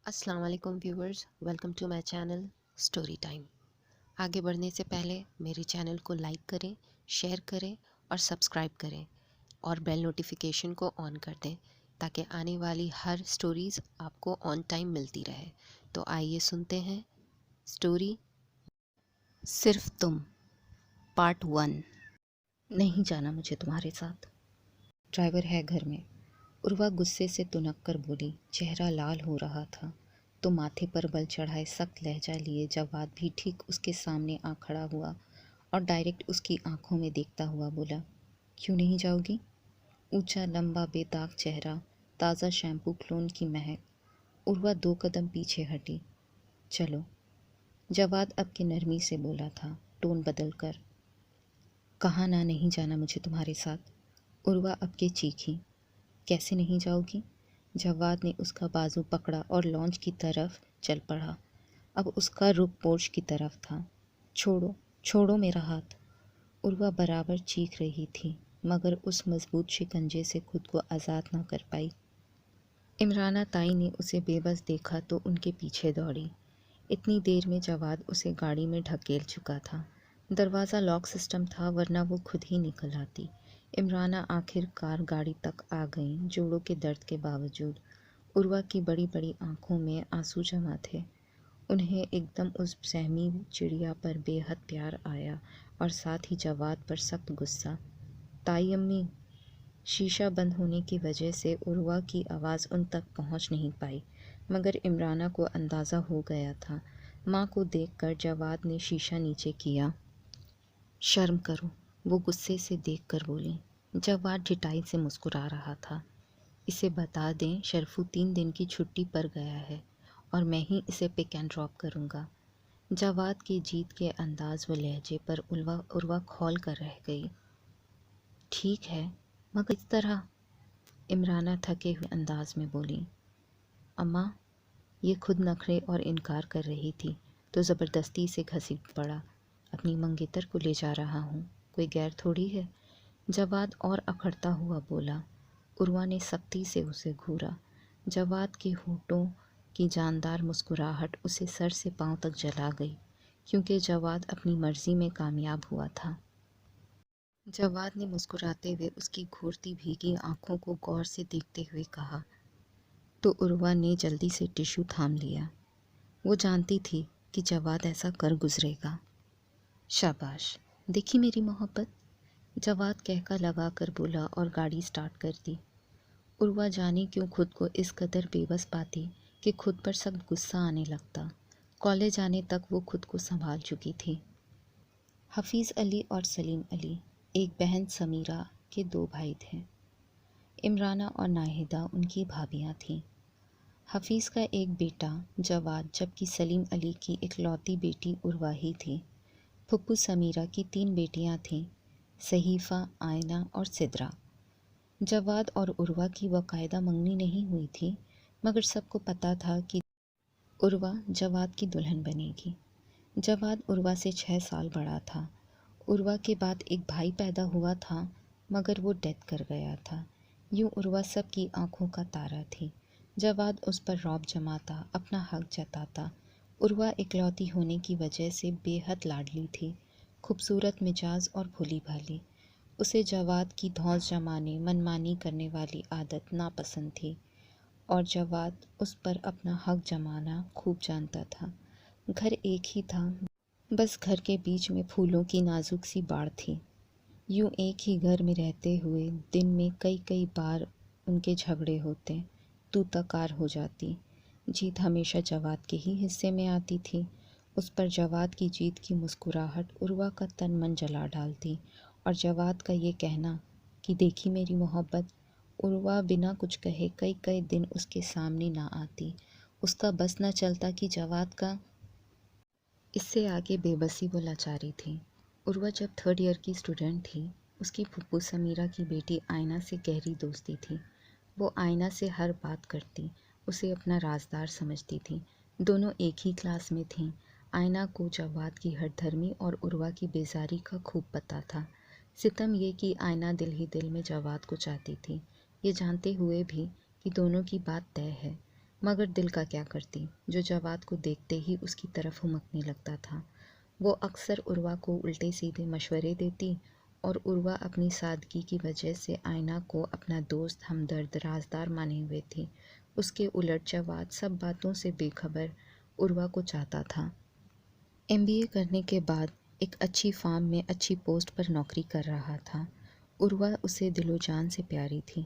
अस्सलाम वालेकुम viewers, welcome to my channel story time. आगे बढ़ने से पहले मेरे चैनल को लाइक करें, शेयर करें और सब्सक्राइब करें और बेल नोटिफिकेशन को ऑन कर दें ताकि आने वाली हर स्टोरीज़ आपको ऑन टाइम मिलती रहे। तो आइए सुनते हैं स्टोरी सिर्फ तुम, पार्ट 1। नहीं जाना मुझे तुम्हारे साथ। ड्राइवर है घर में। उर्वा गुस्से से तुनक कर बोली। चेहरा लाल हो रहा था तो माथे पर बल चढ़ाए सख्त लहजा लिए जवाद भी ठीक उसके सामने आ खड़ा हुआ और डायरेक्ट उसकी आंखों में देखता हुआ बोला, क्यों नहीं जाओगी? ऊंचा लंबा बेदाग चेहरा, ताज़ा शैम्पू क्लोन की महक। उर्वा 2 कदम पीछे हटी। चलो, जवाद अब के नरमी से बोला था, टोन बदल कर। कहाँ ना नहीं जाना मुझे तुम्हारे साथ। उर्वा अब के चीखी। कैसे नहीं जाओगी? जवाद ने उसका बाजू पकड़ा और लॉन्च की तरफ चल पड़ा। अब उसका रुख पोर्च की तरफ था। छोड़ो, छोड़ो मेरा हाथ। उर्वा बराबर चीख रही थी मगर उस मजबूत शिकंजे से खुद को आज़ाद ना कर पाई। इमराना ताई ने उसे बेबस देखा तो उनके पीछे दौड़ी। इतनी देर में जवाद उसे गाड़ी में ढकेल चुका था। दरवाज़ा लॉक सिस्टम था वरना वो खुद ही निकल आती। इमराना आखिरकार गाड़ी तक आ गईं जोड़ों के दर्द के बावजूद। उर्वा की बड़ी बड़ी आंखों में आंसू जमा थे। उन्हें एकदम उस सहमी चिड़िया पर बेहद प्यार आया और साथ ही जवाद पर सख्त गुस्सा। ताई अम्मी। शीशा बंद होने की वजह से उर्वा की आवाज़ उन तक पहुंच नहीं पाई मगर इमराना को अंदाज़ा हो गया था। माँ को देखकर जवाद ने शीशा नीचे किया। शर्म करो, वो गुस्से से देखकर बोली। जवाद ढिठाई से मुस्कुरा रहा था। इसे बता दें शरफू 3 दिन की छुट्टी पर गया है और मैं ही इसे पिक एंड ड्रॉप करूँगा। जवाद की जीत के अंदाज व लहजे पर उर्वा खौल कर रह गई। ठीक है, मगर इस तरह? इमराना थके हुए अंदाज में बोली। अम्मा, ये खुद नखरे और इनकार कर रही थी तो ज़बरदस्ती से घसीट पड़ा। अपनी मंगेतर को ले जा रहा हूँ, कोई गैर थोड़ी है। जवाद और अखड़ता हुआ बोला। उर्वा ने सख्ती से उसे घूरा। जवाद के होठों की जानदार मुस्कुराहट उसे सर से पांव तक जला गई क्योंकि जवाद अपनी मर्जी में कामयाब हुआ था। जवाद ने मुस्कुराते हुए उसकी घूरती भीगी आंखों को गौर से देखते हुए कहा तो उर्वा ने जल्दी से टिश्यू थाम लिया। वो जानती थी कि जवाद ऐसा कर गुजरेगा। शाबाश, देखी मेरी मोहब्बत, जवाद कहका लगा कर बोला और गाड़ी स्टार्ट कर दी। उर्वा जाने क्यों खुद को इस कदर बेबस पाती कि खुद पर सख्त गुस्सा आने लगता। कॉलेज आने तक वो खुद को संभाल चुकी थी। हफीज़ अली और सलीम अली, एक बहन समीरा के 2 भाई थे। इमराना और नाहिदा उनकी भाभियां थीं। हफीज़ का एक बेटा जवाद जबकि सलीम अली की इकलौती बेटी उर्वा ही थी। फुप्पू समीरा की 3 बेटियां थीं, सहीफ़ा, आयना और सिद्रा। जवाद और उर्वा की बाकायदा मंगनी नहीं हुई थी मगर सबको पता था कि उर्वा जवाद की दुल्हन बनेगी। जवाद उर्वा से 6 साल बड़ा था। उर्वा के बाद एक भाई पैदा हुआ था मगर वो डेथ कर गया था। यूँ उर्वा सब की आंखों का तारा थी। जवाद उस पर रौब जमाता, अपना हक जताता। उर्वा इकलौती होने की वजह से बेहद लाडली थी, खूबसूरत मिजाज और भोली भाली। उसे जवाद की धौंस जमाने, मनमानी करने वाली आदत नापसंद थी और जवाद उस पर अपना हक जमाना खूब जानता था। घर एक ही था, बस घर के बीच में फूलों की नाजुक सी बाड़ थी। यूँ एक ही घर में रहते हुए दिन में कई कई बार उनके झगड़े होते, तू तकार हो जाती। जीत हमेशा जवाद के ही हिस्से में आती थी। उस पर जवाद की जीत की मुस्कुराहट उर्वा का तन मन जला डालती और जवाद का ये कहना कि देखी मेरी मोहब्बत, उर्वा बिना कुछ कहे कई कई दिन उसके सामने ना आती। उसका बस न चलता कि जवाद का। इससे आगे बेबसी व लाचारी थी। उर्वा जब 3rd ईयर की स्टूडेंट थी, उसकी फुप्पू समीरा की बेटी आयना से गहरी दोस्ती थी। वो आयना से हर बात करती, उसे अपना राजदार समझती थी। दोनों एक ही क्लास में थीं। आयना को जवाद की हठधर्मी और उर्वा की बेजारी का खूब पता था। सितम ये कि आयना दिल ही दिल में जवाद को चाहती थी, ये जानते हुए भी कि दोनों की बात तय है। मगर दिल का क्या करती, जो जवाद को देखते ही उसकी तरफ हुमकने लगता था। वो अक्सर उर्वा को उल्टे सीधे मशवरे देती और उर्वा अपनी सादगी की वजह से आयना को अपना दोस्त, हमदर्द, राजदार माने हुए थी। उसके उलट जवाद सब बातों से बेखबर उर्वा को चाहता था। एमबीए करने के बाद एक अच्छी फार्म में अच्छी पोस्ट पर नौकरी कर रहा था। उर्वा उसे दिलो जान से प्यारी थी।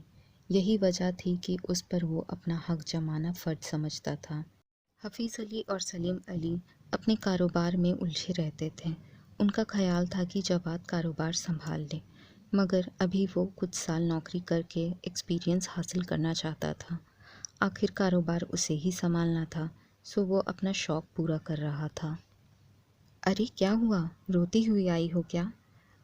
यही वजह थी कि उस पर वो अपना हक जमाना फ़र्ज समझता था। हफीज़ अली और सलीम अली अपने कारोबार में उलझे रहते थे। उनका ख्याल था कि जवाद कारोबार संभाल ले, मगर अभी वो कुछ साल नौकरी करके एक्सपीरियंस हासिल करना चाहता था। आखिर कारोबार उसे ही संभालना था, सो वो अपना शौक़ पूरा कर रहा था। अरे क्या हुआ, रोती हुई आई हो क्या?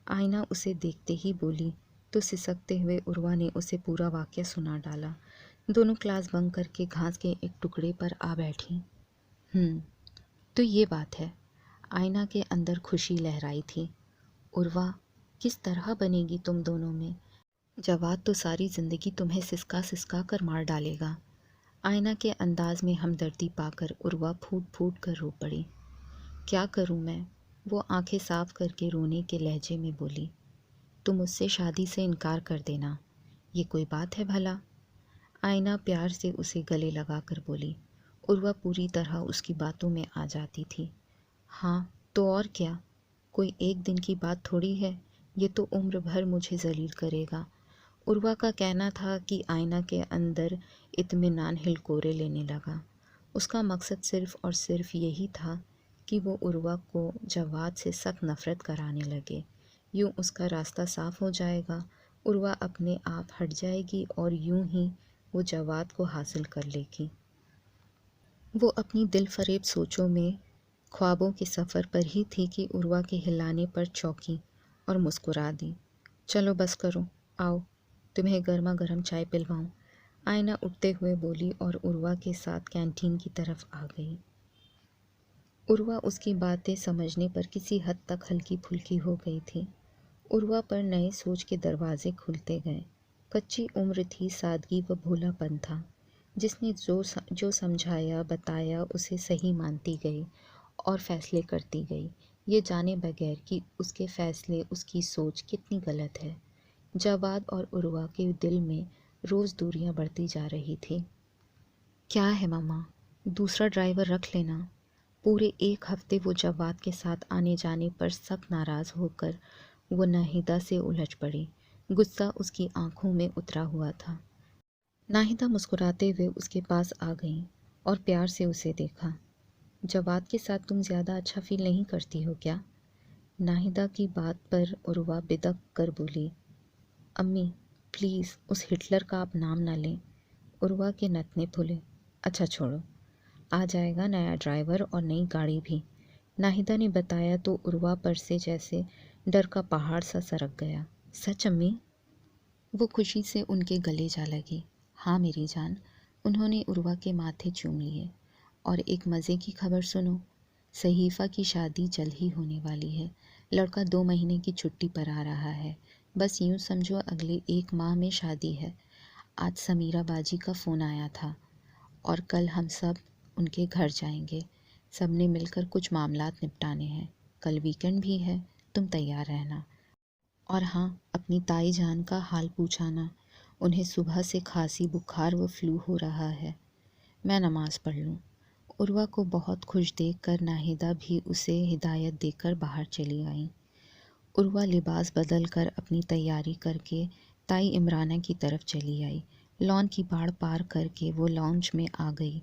आयना उसे देखते ही बोली तो सिसकते हुए उर्वा ने उसे पूरा वाक़या सुना डाला। दोनों क्लास बंक करके घास के एक टुकड़े पर आ बैठी। तो ये बात है। आयना के अंदर खुशी लहराई थी। उर्वा, किस तरह बनेगी तुम दोनों में? जवाद तो सारी ज़िंदगी तुम्हें सिसका सिसका कर मार डालेगा। आयना के अंदाज में हमदर्दी पाकर उर्वा फूट फूट कर रो पड़ी। क्या करूं मैं? वो आंखें साफ करके रोने के लहजे में बोली। तुम मुझसे शादी से इनकार कर देना, ये कोई बात है भला? आयना प्यार से उसे गले लगा कर बोली। उर्वा पूरी तरह उसकी बातों में आ जाती थी। हाँ तो और क्या, कोई एक दिन की बात थोड़ी है, ये तो उम्र भर मुझे जलील करेगा। उर्वा का कहना था कि आयना के अंदर इत्मीनान हिलकोरे लेने लगा। उसका मकसद सिर्फ़ और सिर्फ यही था कि वो उर्वा को जवाद से सख्त नफ़रत कराने लगे। यूँ उसका रास्ता साफ़ हो जाएगा, उर्वा अपने आप हट जाएगी और यूँ ही वो जवाद को हासिल कर लेगी। वो अपनी दिल फरेब सोचों में, ख्वाबों के सफ़र पर ही थी कि उर्वा के हिलाने पर चौंकी और मुस्कुरा दी। चलो बस करो, आओ तुम्हें गर्मा गर्म चाय पिलवाऊं। आयना उठते हुए बोली और उर्वा के साथ कैंटीन की तरफ आ गई। उर्वा उसकी बातें समझने पर किसी हद तक हल्की फुल्की हो गई थी। उर्वा पर नए सोच के दरवाजे खुलते गए। कच्ची उम्र थी, सादगी व भोलापन था। जिसने जो समझाया बताया उसे सही मानती गई और फैसले करती गई, ये जाने बगैर कि उसके फैसले, उसकी सोच कितनी गलत है। जवाद और उर्वा के दिल में रोज़ दूरियां बढ़ती जा रही थी। क्या है मामा, दूसरा ड्राइवर रख लेना। पूरे एक हफ्ते वो जवाद के साथ आने जाने पर सख्त नाराज़ होकर वो नाहिदा से उलझ पड़ी। गुस्सा उसकी आंखों में उतरा हुआ था। नाहिदा मुस्कुराते हुए उसके पास आ गई और प्यार से उसे देखा। जवाद के साथ तुम ज़्यादा अच्छा फील नहीं करती हो क्या? नाहिदा की बात पर उर्वा बिदक कर बोली। अम्मी प्लीज़ उस हिटलर का आप नाम ना लें। उर्वा के नथने फूले। अच्छा छोड़ो, आ जाएगा नया ड्राइवर और नई गाड़ी भी। नाहिदा ने बताया तो उर्वा पर से जैसे डर का पहाड़ सा सरक गया। सच अम्मी? वो खुशी से उनके गले जा लगी। हाँ मेरी जान। उन्होंने उर्वा के माथे चूम लिए। और एक मज़े की खबर सुनो, सहीफ़ा की शादी जल्द ही होने वाली है। लड़का 2 महीने की छुट्टी पर आ रहा है। बस यूँ समझो अगले 1 माह में शादी है। आज समीरा बाजी का फ़ोन आया था और कल हम सब उनके घर जाएंगे। सब ने मिलकर कुछ मामलात निपटाने हैं। कल वीकेंड भी है, तुम तैयार रहना। और हाँ, अपनी ताई जान का हाल पूछाना। उन्हें सुबह से खांसी, बुखार व फ्लू हो रहा है। मैं नमाज़ पढ़ लूँ। उर्वा को बहुत खुश देखकर नाहिदा भी उसे हिदायत देकर बाहर चली आई। उर्वा लिबास बदल कर अपनी तैयारी करके ताई इमराना की तरफ चली आई। लॉन की बाड़ पार करके वो लॉन्ज में आ गई।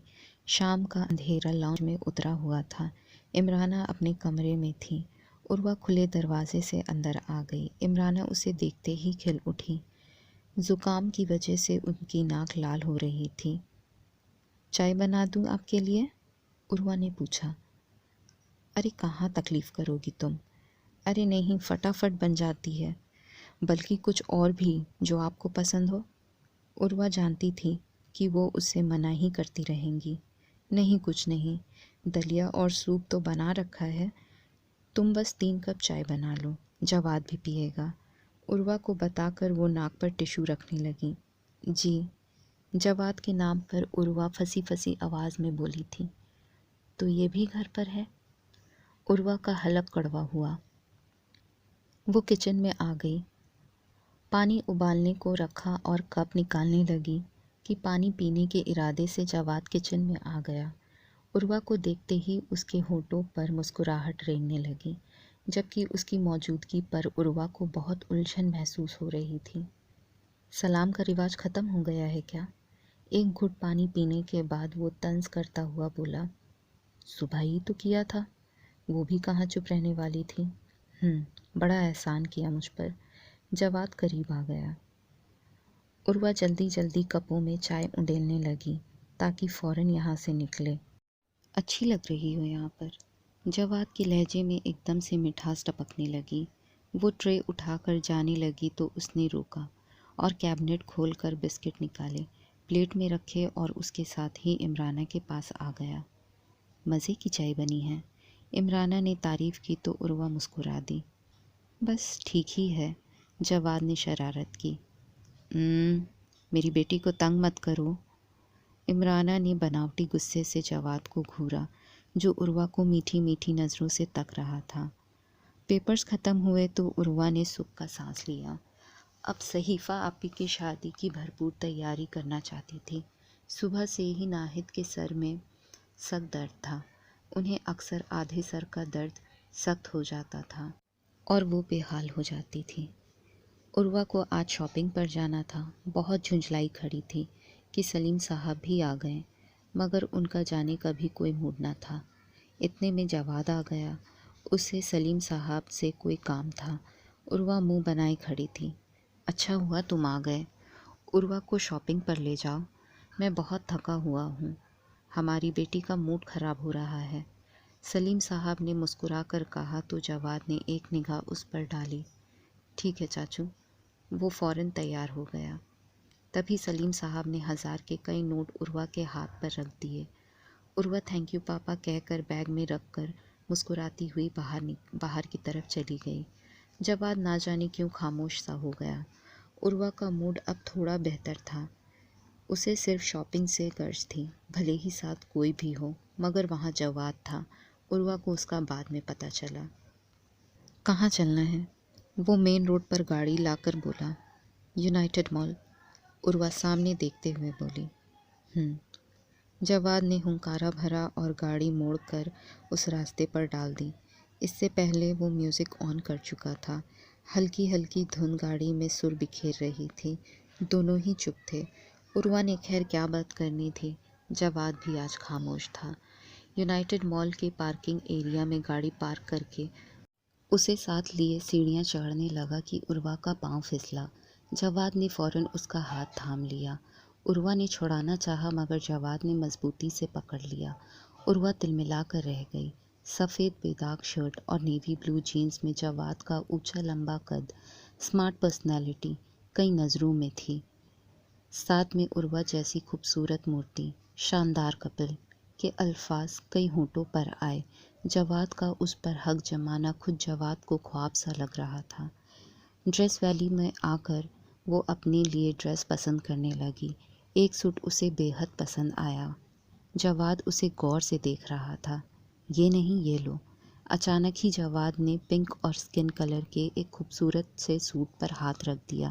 शाम का अंधेरा लॉन्ज में उतरा हुआ था। इमराना अपने कमरे में थी। उर्वा खुले दरवाजे से अंदर आ गई। इमराना उसे देखते ही खिल उठी। ज़ुकाम की वजह से उनकी नाक लाल हो रही थी। चाय बना दूँ आपके लिए? उर्वा ने पूछा। अरे कहाँ तकलीफ़ करोगी तुम? अरे नहीं, फटाफट बन जाती है। बल्कि कुछ और भी जो आपको पसंद हो। उर्वा जानती थी कि वो उससे मना ही करती रहेंगी। नहीं कुछ नहीं, दलिया और सूप तो बना रखा है, तुम बस 3 कप चाय बना लो, जवाद भी पिएगा। उर्वा को बताकर वो नाक पर टिश्यू रखने लगी। जी। جواد کے نام پر عروہ پھنسی پھنسی آواز میں بولی تھی۔ تو یہ بھی گھر پر ہے؟ عروہ کا حلق کڑوا ہوا۔ وہ کچن میں آ گئی، پانی ابالنے کو رکھا اور کپ نکالنے لگی کہ پانی پینے کے ارادے سے جواد کچن میں آ گیا۔ عروہ کو دیکھتے ہی اس کے ہونٹوں پر مسکراہٹ ریگنے لگی، جبکہ اس کی موجودگی پر عروہ کو بہت الجھن محسوس ہو رہی تھی۔ سلام کا رواج ختم ہو گیا ہے کیا؟ ایک گھٹ پانی پینے کے بعد وہ طنز کرتا ہوا بولا۔ صبح ہی تو کیا تھا، وہ بھی کہاں چپ رہنے والی تھی۔ بڑا احسان کیا مجھ پر۔ جواد قریب آ گیا۔ عروہ جلدی جلدی کپوں میں چائے انڈیلنے لگی تاکہ فوراً یہاں سے نکلے۔ اچھی لگ رہی ہو یہاں پر۔ جواد کے لہجے میں ایک دم سے مٹھاس ٹپکنے لگی۔ وہ ٹرے اٹھا کر جانے لگی تو اس نے روکا اور کیبنٹ کھول کر بسکٹ نکالے، پلیٹ میں رکھے اور اس کے ساتھ ہی عمرانہ کے پاس آ گیا۔ مزے کی چائے بنی ہے۔ عمرانہ نے تعریف کی تو عروہ مسکرا دی۔ بس ٹھیک ہی ہے، جواد نے شرارت کی۔ میری بیٹی کو تنگ مت کرو۔ عمرانہ نے بناوٹی غصے سے جواد کو گھورا، جو عروہ کو میٹھی میٹھی نظروں سے تک رہا تھا۔ پیپرز ختم ہوئے تو عروہ نے سکھ کا سانس لیا۔ اب صحیفہ آپی کی شادی کی بھرپور تیاری کرنا چاہتی تھی۔ صبح سے ہی ناہید کے سر میں سخت درد تھا۔ انہیں اکثر آدھے سر کا درد سخت ہو جاتا تھا اور وہ بے حال ہو جاتی تھی۔ عروہ کو آج شاپنگ پر جانا تھا۔ بہت جھنجھلائی کھڑی تھی کہ سلیم صاحب بھی آ گئے، مگر ان کا جانے کا بھی کوئی موڈ نہ تھا۔ اتنے میں جواد آ گیا۔ اسے سلیم صاحب سے کوئی کام تھا۔ عروہ منہ بنائے کھڑی تھی۔ اچھا ہوا تم آ گئے۔ عروہ کو شاپنگ پر لے جاؤ، میں بہت تھکا ہوا ہوں۔ ہماری بیٹی کا موڈ خراب ہو رہا ہے، سلیم صاحب نے مسکرا کر کہا تو جواد نے ایک نگاہ اس پر ڈالی۔ ٹھیک ہے چاچو۔ وہ فوراً تیار ہو گیا۔ تبھی سلیم صاحب نے 1000 کے کئی نوٹ عروہ کے ہاتھ پر رکھ دیے۔ عروہ تھینک یو پاپا کہہ کر بیگ میں رکھ کر مسکراتی ہوئی باہر کی طرف چلی گئی۔ جواد نہ جانے کیوں خاموش سا ہو گیا۔ عروہ کا موڈ اب تھوڑا بہتر تھا۔ اسے صرف شاپنگ سے غرض تھی، بھلے ہی ساتھ کوئی بھی ہو، مگر وہاں جواد تھا۔ عروہ کو اس کا بعد میں پتہ چلا۔ کہاں چلنا ہے؟ وہ مین روڈ پر گاڑی لا کر بولا۔ یونائٹڈ مال۔ عروہ سامنے دیکھتے ہوئے بولی۔ جواد نے ہنکارا بھرا اور گاڑی موڑ کر اس راستے پر ڈال دی۔ اس سے پہلے وہ میوزک آن کر چکا تھا۔ ہلکی ہلکی دھن گاڑی میں سر بکھیر رہی تھی۔ دونوں ہی چپ تھے۔ عروہ نے خیر کیا بات کرنی تھی، جواد بھی آج خاموش تھا۔ یونائٹڈ مال کے پارکنگ ایریا میں گاڑی پارک کر کے اسے ساتھ لیے سیڑھیاں چڑھنے لگا کہ عروہ کا پاؤں پھسلا۔ جواد نے فوراً اس کا ہاتھ تھام لیا۔ عروہ نے چھڑانا چاہا مگر جواد نے مضبوطی سے پکڑ لیا۔ عروہ تلملا کر رہ گئی۔ سفید بے داغ شرٹ اور نیوی بلو جینز میں جواد کا اونچا لمبا قد، اسمارٹ پرسنالٹی کئی نظروں میں تھی۔ ساتھ میں عروہ جیسی خوبصورت مورتی، شاندار کپل کے الفاظ کئی ہونٹوں پر آئے۔ جواد کا اس پر حق جمانا خود جواد کو خواب سا لگ رہا تھا۔ ڈریس ویلی میں آ کر وہ اپنے لیے ڈریس پسند کرنے لگی۔ ایک سوٹ اسے بے حد پسند آیا۔ جواد اسے غور سے دیکھ رہا تھا۔ یہ نہیں، یہ لو۔ اچانک ہی جواد نے پنک اور اسکن کلر کے ایک خوبصورت سے سوٹ پر ہاتھ رکھ دیا۔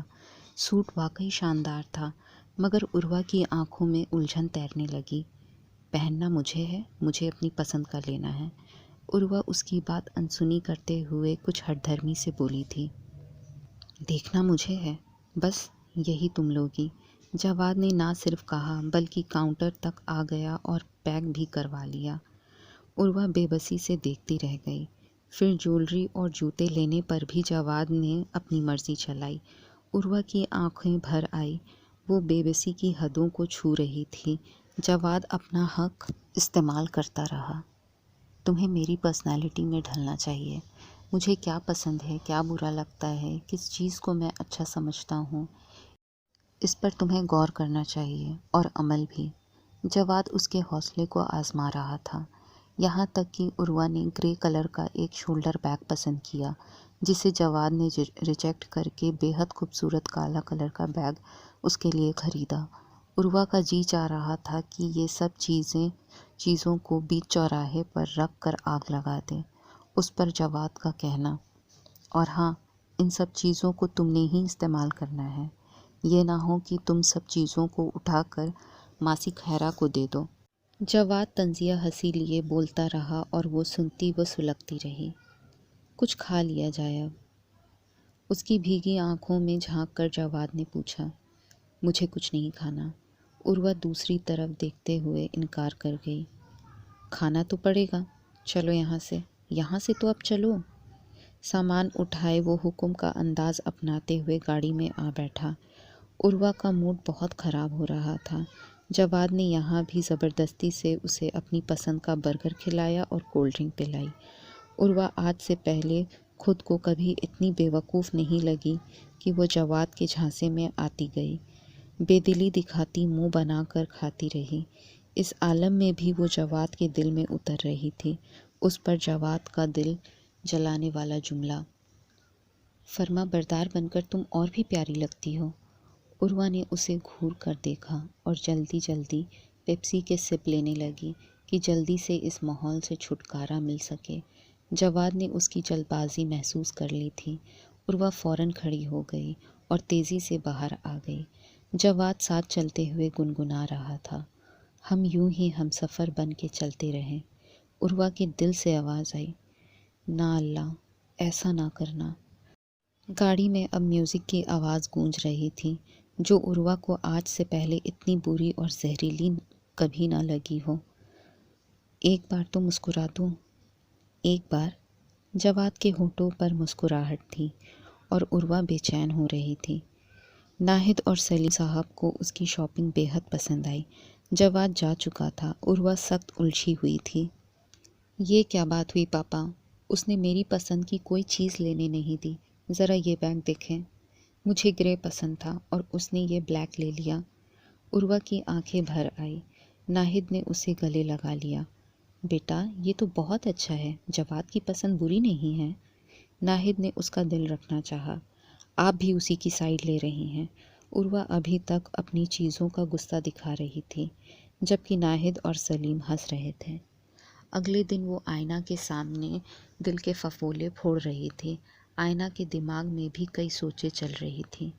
سوٹ واقعی شاندار تھا، مگر عروہ کی آنکھوں میں الجھن تیرنے لگی۔ پہننا مجھے ہے، مجھے اپنی پسند کا لینا ہے۔ عروہ اس کی بات انسنی کرتے ہوئے کچھ ہٹ دھرمی سے بولی تھی۔ دیکھنا مجھے ہے، بس یہی تم لوگی۔ جواد نے نہ صرف کہا بلکہ کاؤنٹر تک آ گیا اور پیک بھی کروا لیا۔ عروہ بے بسی سے دیکھتی رہ گئی۔ پھر جیولری اور جوتے لینے پر بھی جواد نے اپنی مرضی چلائی۔ عروہ کی آنکھیں بھر آئی۔ وہ بے بسی کی حدوں کو چھو رہی تھی۔ جواد اپنا حق استعمال کرتا رہا۔ تمہیں میری پرسنالٹی میں ڈھلنا چاہیے۔ مجھے کیا پسند ہے، کیا برا لگتا ہے، کس چیز کو میں اچھا سمجھتا ہوں، اس پر تمہیں غور کرنا چاہیے، اور عمل بھی۔ جواد اس کے حوصلے کو آزما رہا تھا، یہاں تک کہ عروہ نے گرے کلر کا ایک شولڈر بیگ پسند کیا، جسے جواد نے ریجیکٹ کر کے بے حد خوبصورت کالا کلر کا بیگ اس کے لیے خریدا۔ عروہ کا جی چاہ رہا تھا کہ یہ سب چیزوں کو بیچ چوراہے پر رکھ کر آگ لگا دے۔ اس پر جواد کا کہنا، اور ہاں، ان سب چیزوں کو تم نے ہی استعمال کرنا ہے، یہ نہ ہو کہ تم سب چیزوں کو اٹھا کر ماسی خیرہ کو دے دو۔ جواد طنزیہ ہنسی لیے بولتا رہا اور وہ سنتی و سلگتی رہی۔ کچھ کھا لیا جائے اب؟ اس کی بھیگی آنکھوں میں جھانک کر جواد نے پوچھا۔ مجھے کچھ نہیں کھانا۔ عروہ دوسری طرف دیکھتے ہوئے انکار کر گئی۔ کھانا تو پڑے گا، چلو یہاں سے تو اب چلو۔ سامان اٹھائے وہ حکم کا انداز اپناتے ہوئے گاڑی میں آ بیٹھا۔ عروہ کا موڈ بہت خراب ہو رہا تھا۔ جواد نے یہاں بھی زبردستی سے اسے اپنی پسند کا برگر کھلایا اور کولڈ ڈرنک پلائی۔ عروہ آج سے پہلے خود کو کبھی اتنی بے وقوف نہیں لگی کہ وہ جواد کے جھانسے میں آتی گئی، بے دلی دکھاتی منہ بنا کر کھاتی رہی۔ اس عالم میں بھی وہ جواد کے دل میں اتر رہی تھی۔ اس پر جواد کا دل جلانے والا جملہ، فرما بردار بن کر تم اور بھی پیاری لگتی ہو۔ عروہ نے اسے گھور کر دیکھا اور جلدی جلدی پیپسی کے سپ لینے لگی کہ جلدی سے اس ماحول سے چھٹکارا مل سکے۔ جواد نے اس کی جلد بازی محسوس کر لی تھی۔ عروہ فوراً کھڑی ہو گئی اور تیزی سے باہر آ گئی۔ جواد ساتھ چلتے ہوئے گنگنا رہا تھا، ہم یوں ہی ہم سفر بن کے چلتے رہیں۔ عروہ کے دل سے آواز آئی، نہ اللہ، ایسا نہ کرنا۔ گاڑی میں اب میوزک کی آواز گونج رہی تھی، جو عروہ کو آج سے پہلے اتنی بری اور زہریلی کبھی نہ لگی ہو۔ ایک بار تو مسکرا دو، ایک بار۔ جواد کے ہونٹوں پر مسکراہٹ تھی اور عروہ بے چین ہو رہی تھی۔ ناہید اور سلیم صاحب کو اس کی شاپنگ بے حد پسند آئی۔ جواد جا چکا تھا، عروہ سخت الجھی ہوئی تھی۔ یہ کیا بات ہوئی پاپا؟ اس نے میری پسند کی کوئی چیز لینے نہیں دی۔ ذرا یہ بیگ دیکھیں، مجھے گرے پسند تھا اور اس نے یہ بلیک لے لیا۔ عروہ کی آنکھیں بھر آئی۔ ناہید نے اسے گلے لگا لیا۔ بیٹا، یہ تو بہت اچھا ہے، جواد کی پسند بری نہیں ہے۔ ناہید نے اس کا دل رکھنا چاہا۔ آپ بھی اسی کی سائیڈ لے رہی ہیں۔ عروہ ابھی تک اپنی چیزوں کا غصہ دکھا رہی تھی، جبکہ ناہید اور سلیم ہنس رہے تھے۔ اگلے دن وہ آئینہ کے سامنے دل کے ففولے پھوڑ رہی تھی۔ آئینہ کے دماغ میں بھی کئی سوچیں چل رہی تھیں۔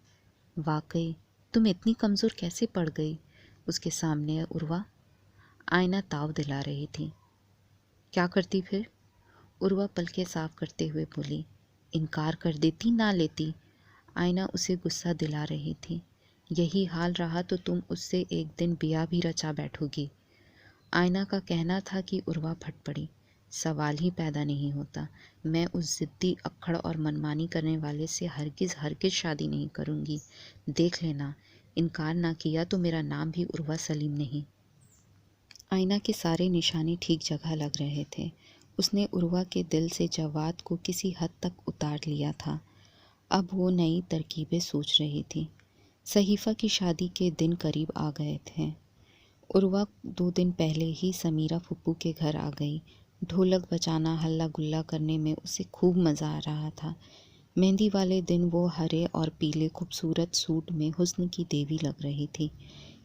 واقعی تم اتنی کمزور کیسے پڑ گئی اس کے سامنے عروہ؟ آئینہ تاؤ دلا رہی تھی۔ کیا کرتی پھر؟ عروہ پلکیں صاف کرتے ہوئے بولی، انکار کر دیتی، نہ لیتی۔ آئینہ اسے غصہ دلا رہی تھی۔ یہی حال رہا تو تم اس سے ایک دن بیاہ بھی رچا بیٹھو گی۔ آئینہ کا کہنا تھا کہ عروہ پھٹ پڑی۔ سوال ہی پیدا نہیں ہوتا، میں اس ضدی اکھڑ اور منمانی کرنے والے سے ہرگز شادی نہیں کروں گی۔ دیکھ لینا، انکار نہ کیا تو میرا نام بھی عروہ سلیم نہیں۔ آئینہ کے سارے نشانے ٹھیک جگہ لگ رہے تھے۔ اس نے عروہ کے دل سے جواد کو کسی حد تک اتار لیا تھا۔ اب وہ نئی ترکیبیں سوچ رہی تھی۔ صحیفہ کی شادی کے دن قریب آ گئے تھے۔ عروہ 2 دن پہلے ہی سمیرہ پھپھو کے گھر آ گئی۔ ڈھولک بجانا، ہلا گلا کرنے میں اسے خوب مزہ آ رہا تھا۔ مہندی والے دن وہ ہرے اور پیلے خوبصورت سوٹ میں حسن کی دیوی لگ رہی تھی۔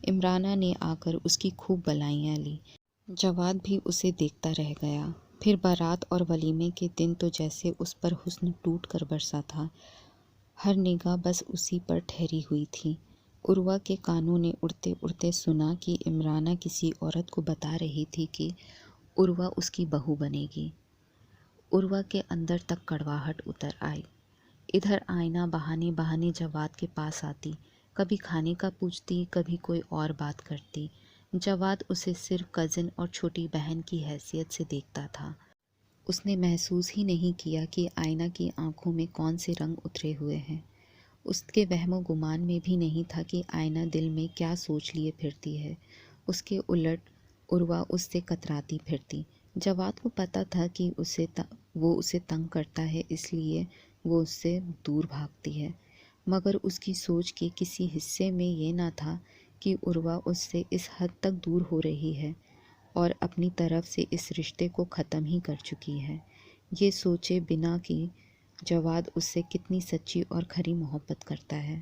عمرانہ نے آ کر اس کی خوب بلائیاں لی۔ جواد بھی اسے دیکھتا رہ گیا۔ پھر بارات اور ولیمے کے دن تو جیسے اس پر حسن ٹوٹ کر برسا تھا۔ ہر نگاہ بس اسی پر ٹھہری ہوئی تھی۔ عروہ کے کانوں نے اڑتے اڑتے سنا کہ عمرانہ کسی عورت کو بتا رہی تھی کہ عروہ اس کی بہو بنے گی۔ عروہ کے اندر تک کڑواہٹ اتر آئی۔ ادھر آئینہ بہانے بہانے جواد کے پاس آتی، کبھی کھانے کا پوچھتی، کبھی کوئی اور بات کرتی۔ جواد اسے صرف کزن اور چھوٹی بہن کی حیثیت سے دیکھتا تھا۔ اس نے محسوس ہی نہیں کیا کہ آئینہ کی آنکھوں میں کون سے رنگ اترے ہوئے ہیں۔ اس کے وہم و گمان میں بھی نہیں تھا کہ آئینہ دل میں کیا سوچ لیے پھرتی ہے۔ اس کے الٹ عروہ اس سے کتراتی پھرتی۔ جواد کو پتہ تھا کہ وہ اسے تنگ کرتا ہے، اس لیے وہ اس سے دور بھاگتی ہے، مگر اس کی سوچ کے کسی حصے میں یہ نہ تھا کہ عروہ اس سے اس حد تک دور ہو رہی ہے اور اپنی طرف سے اس رشتے کو ختم ہی کر چکی ہے۔ یہ سوچے بنا کہ جواد اس سے کتنی سچی اور کھری محبت کرتا ہے۔